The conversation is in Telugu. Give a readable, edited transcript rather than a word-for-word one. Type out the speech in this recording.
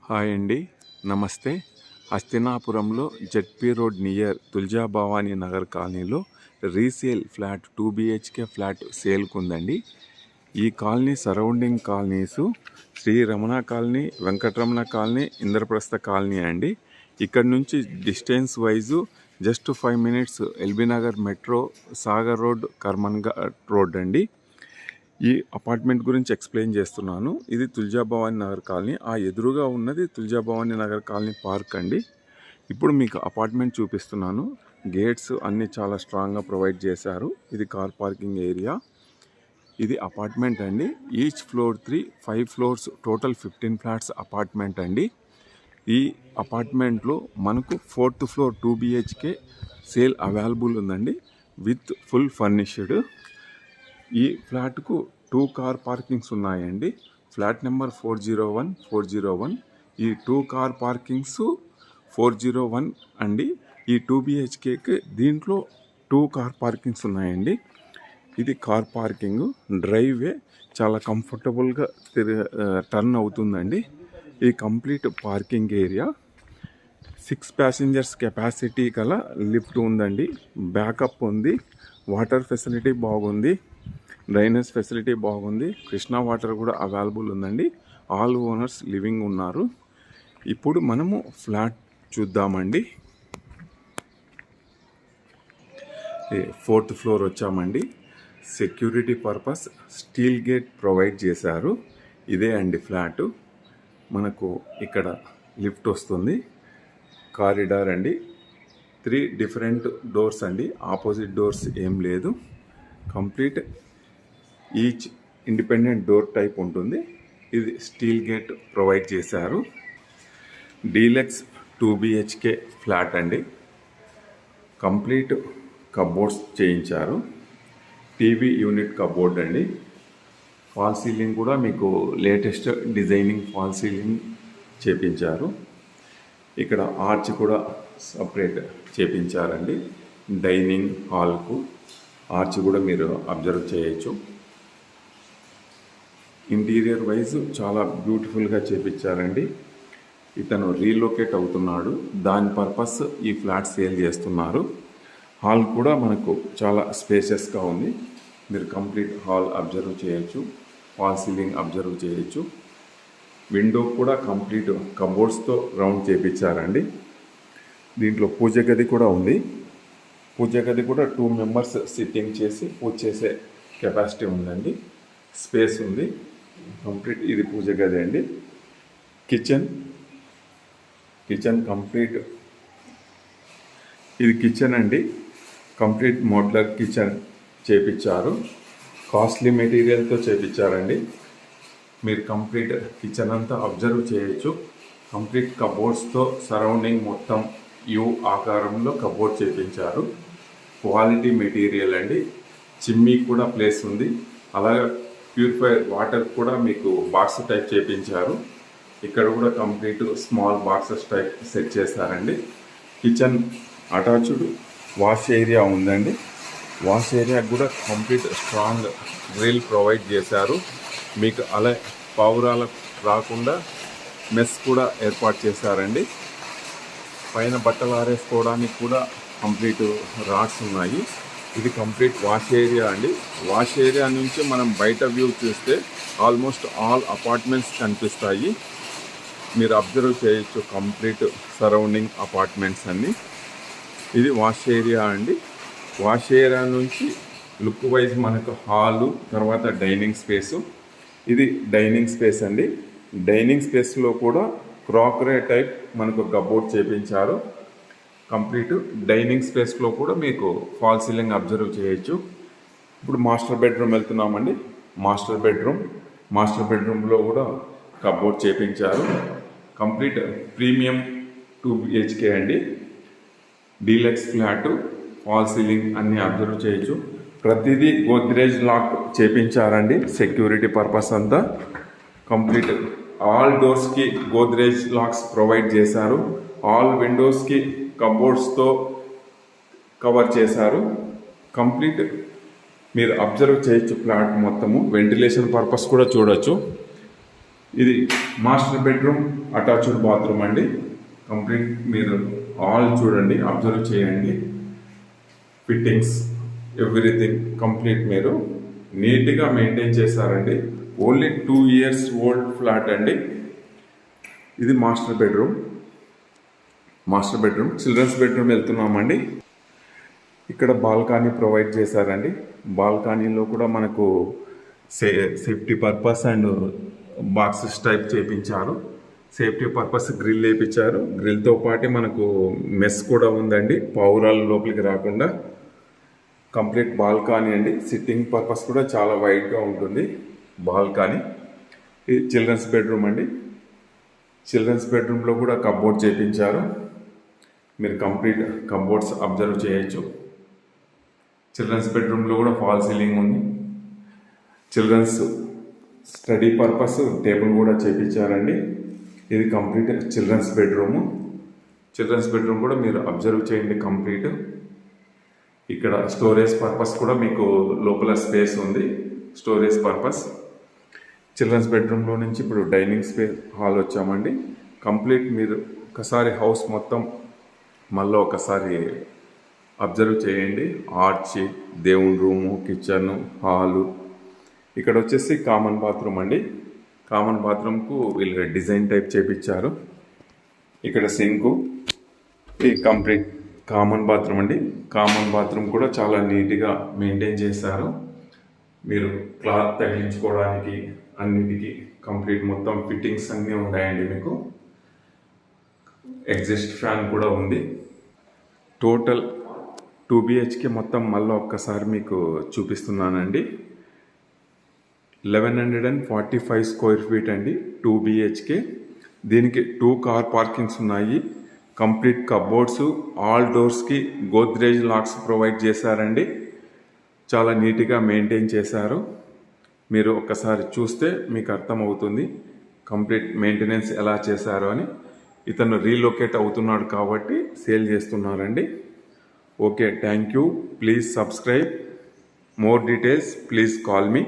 హాయ్ అండి, నమస్తే. హస్తినాపురంలో ZP road near Tulja Bhavani Nagar కాలనీలో రీసేల్ ఫ్లాట్ 2 BHK ఫ్లాట్ సేల్కు ఉందండి. ఈ colony surrounding colonies Sri Ramana colony, Venkataramana colony, Indraprastha colony అండి. ఇక్కడ నుంచి distance wise just 5 minutes LB Nagar metro, Sagar road, Karmanghat road అండి. ఈ అపార్ట్మెంట్ గురించి ఎక్స్ప్లెయిన్ చేస్తున్నాను. ఇది తుల్జా భవానీ నగర్ కాలనీ. ఆ ఎదురుగా ఉన్నది తుల్జా భవానీ నగర్ కాలనీ పార్క్ అండి. ఇప్పుడు మీకు అపార్ట్మెంట్ చూపిస్తున్నాను. గేట్స్ అన్నీ చాలా స్ట్రాంగ్గా ప్రొవైడ్ చేశారు. ఇది కార్ పార్కింగ్ ఏరియా. ఇది అపార్ట్మెంట్ అండి. Each floor 5 floors, total 15 flats apartment అండి. ఈ అపార్ట్మెంట్లో మనకు 4th floor 2 BHK sale available ఉందండి, విత్ ఫుల్ ఫర్నిష్డ్. ఈ ఫ్లాట్కు 2 car పార్కింగ్స్ ఉన్నాయండి. ఫ్లాట్ నెంబర్ 401 ఈ 2 car పార్కింగ్స్ 401 అండి. ఈ 2 BHKకి దీంట్లో 2 car పార్కింగ్స్ ఉన్నాయండి. ఇది కార్ పార్కింగ్. డ్రైవే చాలా కంఫర్టబుల్గా టర్న్ అవుతుందండి. ఈ complete parking area. 6 passengers capacity గల లిఫ్ట్ ఉందండి. బ్యాకప్ ఉంది. వాటర్ ఫెసిలిటీ బాగుంది. డ్రైనేజ్ ఫెసిలిటీ బాగుంది. కృష్ణా వాటర్ కూడా అవైలబుల్ ఉందండి. ఆల్ ఓనర్స్ లివింగ్ ఉన్నారు. ఇప్పుడు మనము ఫ్లాట్ చూద్దామండి. 4th floor వచ్చామండి. Security purpose steel gate provide చేశారు. ఇదే అండి ఫ్లాటు. మనకు ఇక్కడ లిఫ్ట్ వస్తుంది. కారిడార్ అండి. 3 different డోర్స్ అండి. ఆపోజిట్ డోర్స్ ఏం లేదు. Complete each independent door type ఉంటుంది. ఇది స్టీల్ గేట్ ప్రొవైడ్ చేశారు. డీలక్స్ 2 BHK ఫ్లాట్ అండి. కంప్లీట్ కబోర్డ్స్ చేయించారు. టీవీ యూనిట్ కబోర్డ్ అండి. ఫాల్ సీలింగ్ కూడా మీకు లేటెస్ట్ డిజైనింగ్ ఫాల్ సీలింగ్ చేపించారు. ఇక్కడ ఆర్చ్ కూడా సపరేట్ చేపించారండి. డైనింగ్ హాల్కు ఆర్చ్ కూడా మీరు అబ్జర్వ్ చేయొచ్చు. ఇంటీరియర్ వైజ్ చాలా బ్యూటిఫుల్గా చేపించారండి. ఇతను రీలొకేట్ అవుతున్నాడు. దాని పర్పస్ ఈ ఫ్లాట్ సేల్ చేస్తున్నారు. హాల్ కూడా మనకు చాలా స్పేషియస్గా ఉంది. మీరు కంప్లీట్ హాల్ అబ్జర్వ్ చేయొచ్చు. ఫాల్ సీలింగ్ అబ్జర్వ్ చేయొచ్చు. విండో కూడా కంప్లీట్ కబోర్డ్స్తో రౌండ్ చేపించారండి. దీంట్లో పూజ గది కూడా ఉంది. పూజ గది కూడా 2 members సిట్టింగ్ చేసి పూజ చేసే కెపాసిటీ ఉందండి. స్పేస్ ఉంది కంప్లీట్. ఇది పూజ గది అండి. Kitchen complete. ఇది కిచెన్ అండి. కంప్లీట్ మోడ్యులర్ కిచెన్ చేపించారు. కాస్ట్లీ మెటీరియల్తో చేపించారండి. మీరు కంప్లీట్ కిచెన్ అంతా అబ్జర్వ్ చేయొచ్చు. కంప్లీట్ కబోర్డ్స్తో సరౌండింగ్ మొత్తం యూ ఆకారంలో కబోర్డ్ చేపించారు. క్వాలిటీ మెటీరియల్ అండి. చిమ్నీ కూడా ప్లేస్ ఉంది. అలాగే ప్యూరిఫైర్ వాటర్ కూడా మీకు బాక్స్ టైప్ చేపించారు. ఇక్కడ కూడా complete small boxes type set చేశారండి. కిచెన్ అటాచ్డ్ వాష్ ఏరియా ఉందండి. వాష్ ఏరియా కూడా కంప్లీట్ స్ట్రాంగ్ గ్రిల్ ప్రొవైడ్ చేశారు. మీకు అలా పావురాల రాకుండా మెస్ కూడా ఏర్పాటు చేశారండి. పైన బట్టలు ఆరేసుకోవడానికి కూడా కంప్లీట్ రాడ్స్ ఉన్నాయి. ఇది కంప్లీట్ వాష్ ఏరియా అండి. వాష్ ఏరియా నుంచి మనం బయట వ్యూ చూస్తే ఆల్మోస్ట్ ఆల్ అపార్ట్మెంట్స్ కనిపిస్తాయి. మీరు అబ్జర్వ్ చేయొచ్చు కంప్లీట్ సరౌండింగ్ అపార్ట్మెంట్స్ అన్నీ. ఇది వాష్ ఏరియా అండి. వాష్ ఏరియా నుంచి లుక్ వైజ్ మనకు హాలు, తర్వాత డైనింగ్ స్పేసు. ఇది డైనింగ్ స్పేస్ అండి. డైనింగ్ స్పేస్లో కూడా క్రాకరీ టైప్ మనకు కబోర్డ్ చేపించారు. కంప్లీట్ డైనింగ్ స్పేస్లో కూడా మీకు ఫాల్ సీలింగ్ అబ్జర్వ్ చేయొచ్చు. ఇప్పుడు మాస్టర్ బెడ్రూమ్ వెళ్తున్నామండి. మాస్టర్ బెడ్రూమ్లో కూడా కబోర్డ్ చేపించారు. కంప్లీట్ ప్రీమియం 2 BHK అండి. Deluxe flat. ఫాల్ సీలింగ్ అన్నీ అబ్జర్వ్ చేయొచ్చు. ప్రతిదీ గోద్రేజ్ లాక్ చేపించారండి. సెక్యూరిటీ పర్పస్ అంతా కంప్లీట్. ఆల్ డోర్స్కి గోద్రేజ్ లాక్స్ ప్రొవైడ్ చేశారు. ఆల్ విండోస్కి కబోర్డ్స్తో కవర్ చేశారు. కంప్లీట్ మీరు అబ్జర్వ్ చేయొచ్చు. ఫ్లాట్ మొత్తము వెంటిలేషన్ పర్పస్ కూడా చూడొచ్చు. ఇది మాస్టర్ బెడ్రూమ్ అటాచ్డ్ బాత్రూమ్ అండి. కంప్లీట్ మీరు ఆల్ చూడండి, అబ్జర్వ్ చేయండి. ఫిట్టింగ్స్ ఎవ్రీథింగ్ కంప్లీట్ మీరు నీట్గా మెయింటైన్ చేశారండి. ఓన్లీ 2 years ఓల్డ్ ఫ్లాట్ అండి. ఇది మాస్టర్ బెడ్రూమ్. చిల్డ్రన్స్ బెడ్రూమ్ వెళ్తున్నామండి. ఇక్కడ బాల్కనీ ప్రొవైడ్ చేశారండి. బాల్కనీలో కూడా మనకు safety purpose and boxes type చేయించారు. సేఫ్టీ పర్పస్ గ్రిల్ వేయించారు. గ్రిల్తో పాటు మనకు మెస్ కూడా ఉందండి, పావురాలు లోపలికి రాకుండా. కంప్లీట్ బాల్కనీ అండి. సిట్టింగ్ పర్పస్ కూడా చాలా వైడ్గా ఉంటుంది బాల్కనీ. ఇది చిల్డ్రన్స్ బెడ్రూమ్ అండి. చిల్డ్రన్స్ బెడ్రూమ్లో కూడా కబోర్డ్ చేయించారు. మీరు కంప్లీట్ కబోర్డ్స్ అబ్జర్వ్ చేయొచ్చు. చిల్డ్రన్స్ బెడ్రూమ్లో కూడా ఫాల్ సీలింగ్ ఉంది. చిల్డ్రన్స్ స్టడీ పర్పస్ టేబుల్ కూడా చేయించారండి. ఇది కంప్లీట్ చిల్డ్రన్స్ బెడ్రూమ్ కూడా మీరు అబ్జర్వ్ చేయండి కంప్లీట్. ఇక్కడ స్టోరేజ్ పర్పస్ కూడా మీకు లోపల స్పేస్ ఉంది, స్టోరేజ్ పర్పస్. చిల్డ్రన్స్ బెడ్రూమ్లో నుంచి ఇప్పుడు డైనింగ్ స్పేస్ హాల్ వచ్చామండి. కంప్లీట్ మీరు ఒకసారి హౌస్ మొత్తం మళ్ళీ ఒకసారి అబ్జర్వ్ చేయండి. ఆర్చ్, దేవుని రూము, కిచెన్, హాలు. ఇక్కడ వచ్చేసి కామన్ బాత్రూమ్ అండి. కామన్ బాత్రూమ్కు వీళ్ళు డిజైన్ టైప్ చేపించారు. ఇక్కడ సింకు. ఈ కంప్లీట్ కామన్ బాత్రూమ్ అండి. కామన్ బాత్రూమ్ కూడా చాలా నీట్గా మెయింటైన్ చేశారు. మీరు క్లాత్ తగిలించుకోవడానికి అన్నిటికీ కంప్లీట్ మొత్తం ఫిట్టింగ్స్ అన్నీ ఉన్నాయండి. మీకు ఎగ్జిస్ట్ ఫ్యాన్ కూడా ఉంది. టోటల్ 2 BHK మొత్తం మళ్ళీ ఒక్కసారి మీకు చూపిస్తున్నానండి. 1145 స్క్వేర్ ఫీట్ అండి 2 BHK. దీనికి 2 కార్ పార్కింగ్స్ ఉన్నాయి. కంప్లీట్ కబోర్డ్స్, ఆల్ డోర్స్కి గోద్రేజ్ లాక్స్ ప్రొవైడ్ చేశారండి. చాలా నీట్గా మెయింటైన్ చేశారు. మీరు ఒక్కసారి చూస్తే మీకు అర్థమవుతుంది కంప్లీట్ మెయింటెనెన్స్ ఎలా చేశారు అని. ఇతను రీలొకేట్ అవుతున్నాడు కాబట్టి సేల్ చేస్తున్నారండి. Okay, thank you. Please subscribe. More details please call me.